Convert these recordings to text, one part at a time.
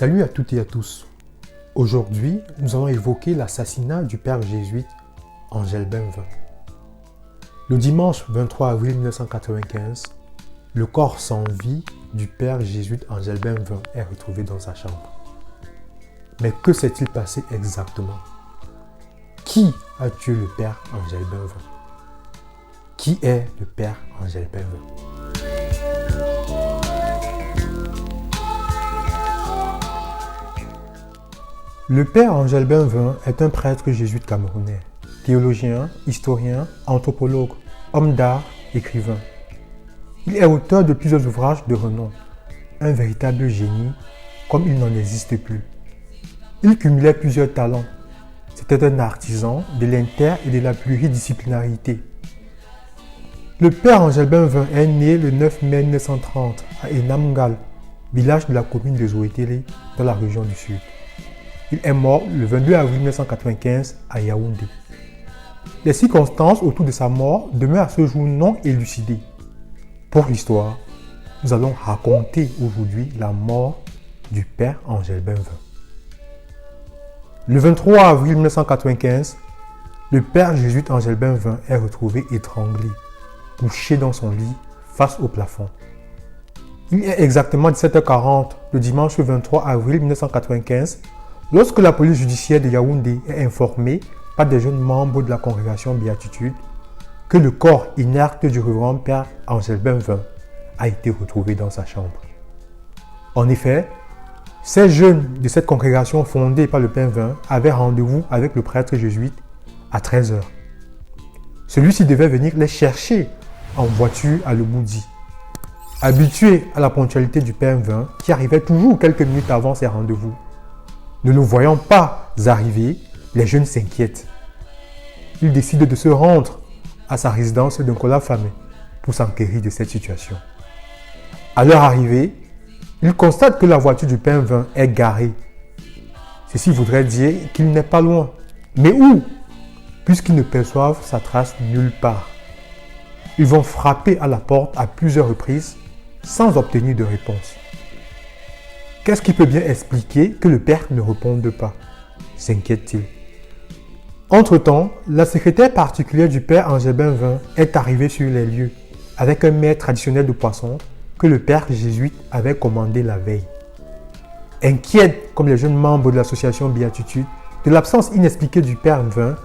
Salut à toutes et à tous. Aujourd'hui, nous allons évoquer l'assassinat du père jésuite Angel Benvin. Le dimanche 23 avril 1995, le corps sans vie du père jésuite Angel Benvin est retrouvé dans sa chambre. Mais que s'est-il passé exactement? Qui a tué le père Angel Benvin? Qui est le père Angel Benvin? Le père Angel Benvin est un prêtre jésuite camerounais, théologien, historien, anthropologue, homme d'art, écrivain. Il est auteur de plusieurs ouvrages de renom, un véritable génie comme il n'en existe plus. Il cumulait plusieurs talents. C'était un artisan de l'inter et de la pluridisciplinarité. Le père Angel Benvin est né le 9 mai 1930 à Enamgal, village de la commune de Zoétélé, dans la région du Sud. Il est mort le 22 avril 1995 à Yaoundé. Les circonstances autour de sa mort demeurent à ce jour non élucidées. Pour l'histoire, nous allons raconter aujourd'hui la mort du père Angel Benvin. Le 23 avril 1995, le père jésuite Angel Benvin est retrouvé étranglé, couché dans son lit face au plafond. Il est exactement 17h40 le dimanche 23 avril 1995 lorsque la police judiciaire de Yaoundé est informée par des jeunes membres de la congrégation Béatitude que le corps inerte du révérend père Angel Benvin a été retrouvé dans sa chambre. En effet, ces jeunes de cette congrégation fondée par le père Benvin avaient rendez-vous avec le prêtre jésuite à 13h. Celui-ci devait venir les chercher en voiture à Le Moudi. Habitué à la ponctualité du père Benvin, qui arrivait toujours quelques minutes avant ses rendez-vous, ne le voyant pas arriver, les jeunes s'inquiètent. Ils décident de se rendre à sa résidence de Nkola Famé pour s'enquérir de cette situation. À leur arrivée, ils constatent que la voiture du père Benvin est garée. Ceci voudrait dire qu'il n'est pas loin. Mais où? Puisqu'ils ne perçoivent sa trace nulle part. Ils vont frapper à la porte à plusieurs reprises sans obtenir de réponse. Qu'est-ce qui peut bien expliquer que le père ne réponde pas? S'inquiète-t-il. Entre-temps, la secrétaire particulière du père Angel Benvin est arrivée sur les lieux avec un mets traditionnel de poisson que le père jésuite avait commandé la veille. Inquiète comme les jeunes membres de l'association Béatitude de l'absence inexpliquée du père Benvin,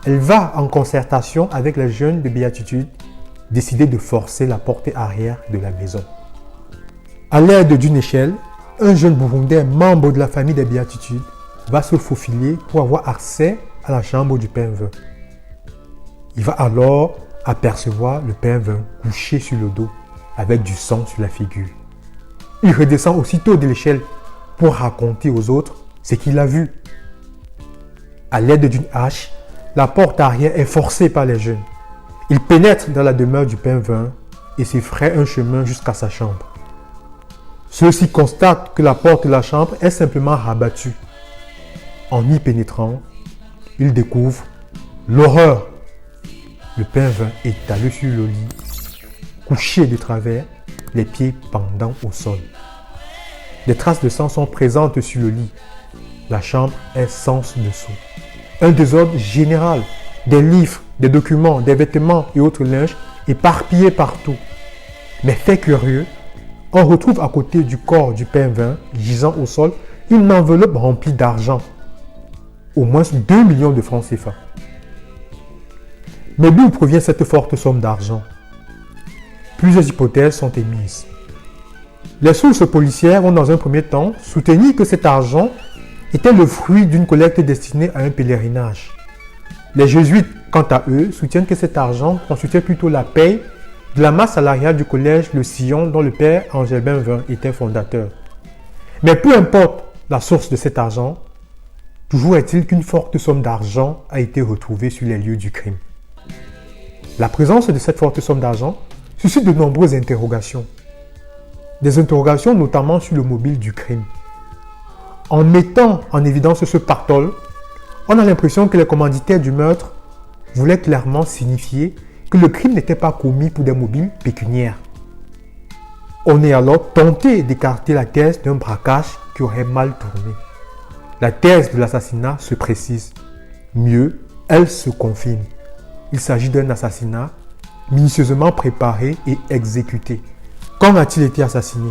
elle va en concertation avec les jeunes de Béatitude décider de forcer la porte arrière de la maison. À l'aide d'une échelle, un jeune Burundais, membre de la famille des Béatitudes, va se faufiler pour avoir accès à la chambre du père Benvin. Il va alors apercevoir le père Benvin couché sur le dos avec du sang sur la figure. Il redescend aussitôt de l'échelle pour raconter aux autres ce qu'il a vu. À l'aide d'une hache, la porte arrière est forcée par les jeunes. Ils pénètrent dans la demeure du père Benvin et se fraient un chemin jusqu'à sa chambre. Ceux-ci constatent que la porte de la chambre est simplement rabattue. En y pénétrant, ils découvrent l'horreur. Le père Benvin est étalé sur le lit, couché de travers, les pieds pendant au sol. Des traces de sang sont présentes sur le lit. La chambre est sens dessous. Un désordre général, des livres, des documents, des vêtements et autres linges éparpillés partout. Mais fait curieux, on retrouve à côté du corps du père Benvin, gisant au sol, une enveloppe remplie d'argent. Au moins 2 millions de francs CFA. Mais d'où provient cette forte somme d'argent? Plusieurs hypothèses sont émises. Les sources policières ont dans un premier temps soutenu que cet argent était le fruit d'une collecte destinée à un pèlerinage. Les jésuites, quant à eux, soutiennent que cet argent constituait plutôt la paye de la masse salariale du collège Le Sillon dont le père Angel Benvin était fondateur. Mais peu importe la source de cet argent, toujours est-il qu'une forte somme d'argent a été retrouvée sur les lieux du crime. La présence de cette forte somme d'argent suscite de nombreuses interrogations. Des interrogations notamment sur le mobile du crime. En mettant en évidence ce pactole, on a l'impression que les commanditaires du meurtre voulaient clairement signifier que le crime n'était pas commis pour des mobiles pécuniaires. On est alors tenté d'écarter la thèse d'un braquage qui aurait mal tourné. La thèse de l'assassinat se précise. Mieux, elle se confirme. Il s'agit d'un assassinat minutieusement préparé et exécuté. Quand a-t-il été assassiné?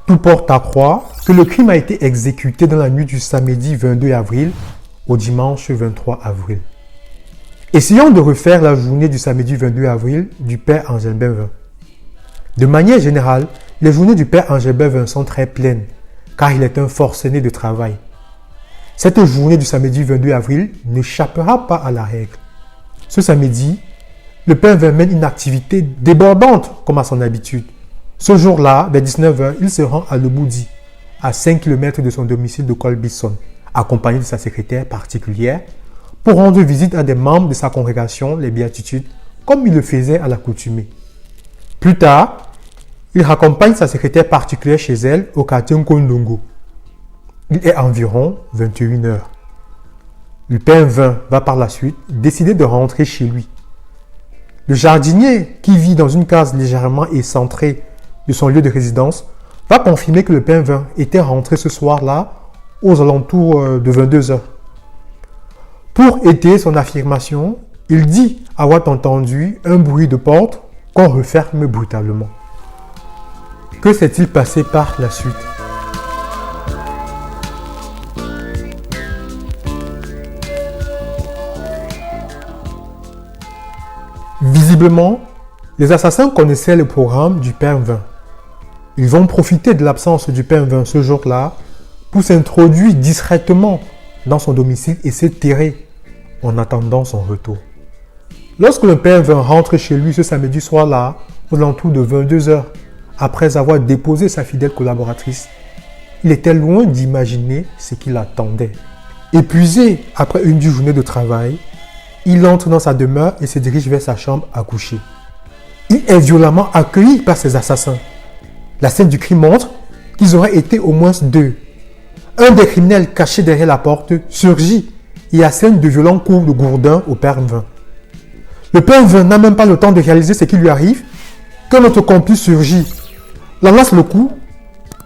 Tout porte à croire que le crime a été exécuté dans la nuit du samedi 22 avril au dimanche 23 avril. Essayons de refaire la journée du samedi 22 avril du père Angel Benvin. De manière générale, les journées du père Angel Benvin sont très pleines, car il est un forcené de travail. Cette journée du samedi 22 avril n'échappera pas à la règle. Ce samedi, le père mène une activité débordante comme à son habitude. Ce jour-là, vers 19h, il se rend à Leboudi, à 5 km de son domicile de Colbisson, accompagné de sa secrétaire particulière, pour rendre visite à des membres de sa congrégation, les Béatitudes, comme il le faisait à l'accoutumée. Plus tard, il raccompagne sa secrétaire particulière chez elle au quartier Nkondongo. Il est environ 21h. Le père Vin va par la suite décider de rentrer chez lui. Le jardinier, qui vit dans une case légèrement excentrée de son lieu de résidence, va confirmer que le père Vin était rentré ce soir-là aux alentours de 22h. Pour étayer son affirmation, il dit avoir entendu un bruit de porte qu'on referme brutalement. Que s'est-il passé par la suite? Visiblement, les assassins connaissaient le programme du père Vin. Ils vont profiter de l'absence du père Vin ce jour-là pour s'introduire discrètement dans son domicile et se terrer en attendant son retour. Lorsque le père Vin rentre chez lui ce samedi soir-là, aux alentours de 22h, après avoir déposé sa fidèle collaboratrice, il était loin d'imaginer ce qui l'attendait. Épuisé après une dure journée de travail, il entre dans sa demeure et se dirige vers sa chambre à coucher. Il est violemment accueilli par ses assassins. La scène du crime montre qu'ils auraient été au moins deux. Un des criminels caché derrière la porte surgit et assène de violents coups de gourdin au père Vin. Le père Vin n'a même pas le temps de réaliser ce qui lui arrive que notre complice surgit, l'enlace le cou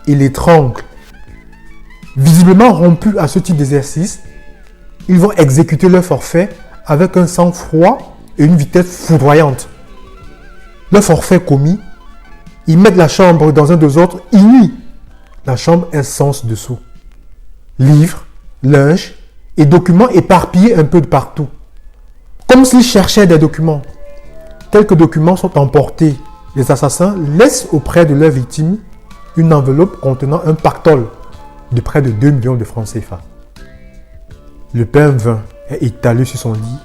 et l'étrangle. Visiblement rompus à ce type d'exercice, ils vont exécuter leur forfait avec un sang-froid et une vitesse foudroyante. Le forfait commis, ils mettent la chambre dans un désordre inouï. La chambre est sans dessous. Livres, linge et documents éparpillés un peu de partout. Comme s'ils cherchaient des documents. Quelques documents sont emportés. Les assassins laissent auprès de leur victime une enveloppe contenant un pactole de près de 2 millions de francs CFA. Le père Vin est étalé sur son lit,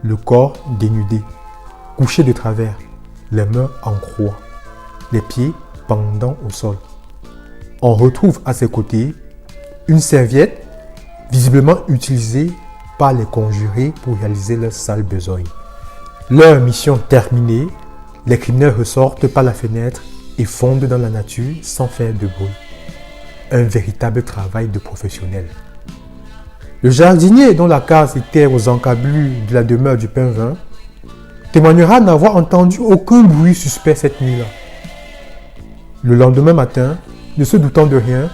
le corps dénudé, couché de travers, les mains en croix, les pieds pendant au sol. On retrouve à ses côtés une serviette visiblement utilisée par les conjurés pour réaliser leur sale besogne. Leur mission terminée, les criminels ressortent par la fenêtre et fondent dans la nature sans faire de bruit. Un véritable travail de professionnel. Le jardinier, dont la case était aux encablures de la demeure du père Vin, témoignera n'avoir entendu aucun bruit suspect cette nuit-là. Le lendemain matin, ne se doutant de rien,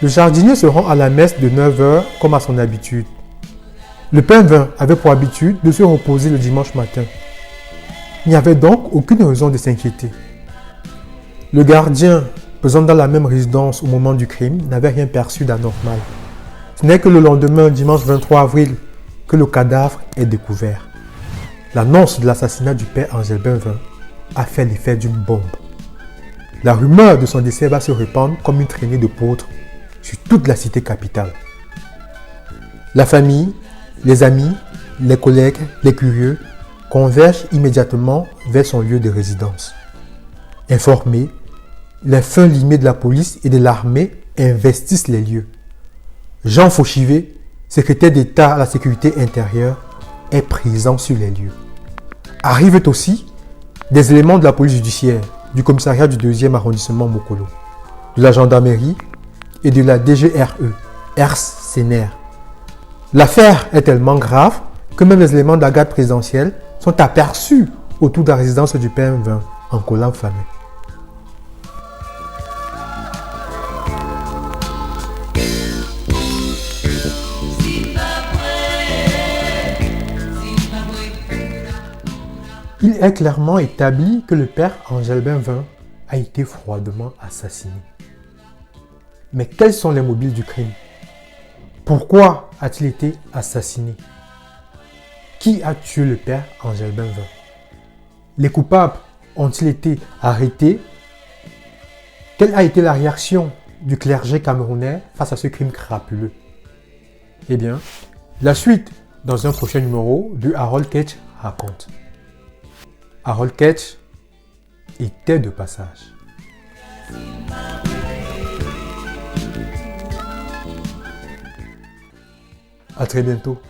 le jardinier se rend à la messe de 9h comme à son habitude. Le père Vin avait pour habitude de se reposer le dimanche matin. Il n'y avait donc aucune raison de s'inquiéter. Le gardien, présent dans la même résidence au moment du crime, n'avait rien perçu d'anormal. Ce n'est que le lendemain, dimanche 23 avril, que le cadavre est découvert. L'annonce de l'assassinat du père Angel Benvin a fait l'effet d'une bombe. La rumeur de son décès va se répandre comme une traînée de poudre sur toute la cité capitale. La famille, les amis, les collègues, les curieux convergent immédiatement vers son lieu de résidence. Informés, les fins limés de la police et de l'armée investissent les lieux. Jean Fauchivet, secrétaire d'État à la sécurité intérieure, est présent sur les lieux. Arrivent aussi des éléments de la police judiciaire, du commissariat du 2e arrondissement Mokolo, de la gendarmerie et de la DGRE, Ers Sener. L'affaire est tellement grave que même les éléments de la garde présidentielle sont aperçus autour de la résidence du PM20 en collant famille. Il est clairement établi que le père Angelbin XX a été froidement assassiné. Mais quels sont les mobiles du crime? Pourquoi a-t-il été assassiné? Qui a tué le père Angelbin XX? Les coupables ont-ils été arrêtés? Quelle a été la réaction du clergé camerounais face à ce crime crapuleux? Eh bien, la suite dans un prochain numéro de Harold Ketch raconte. Harold Ketch était de passage. À très bientôt.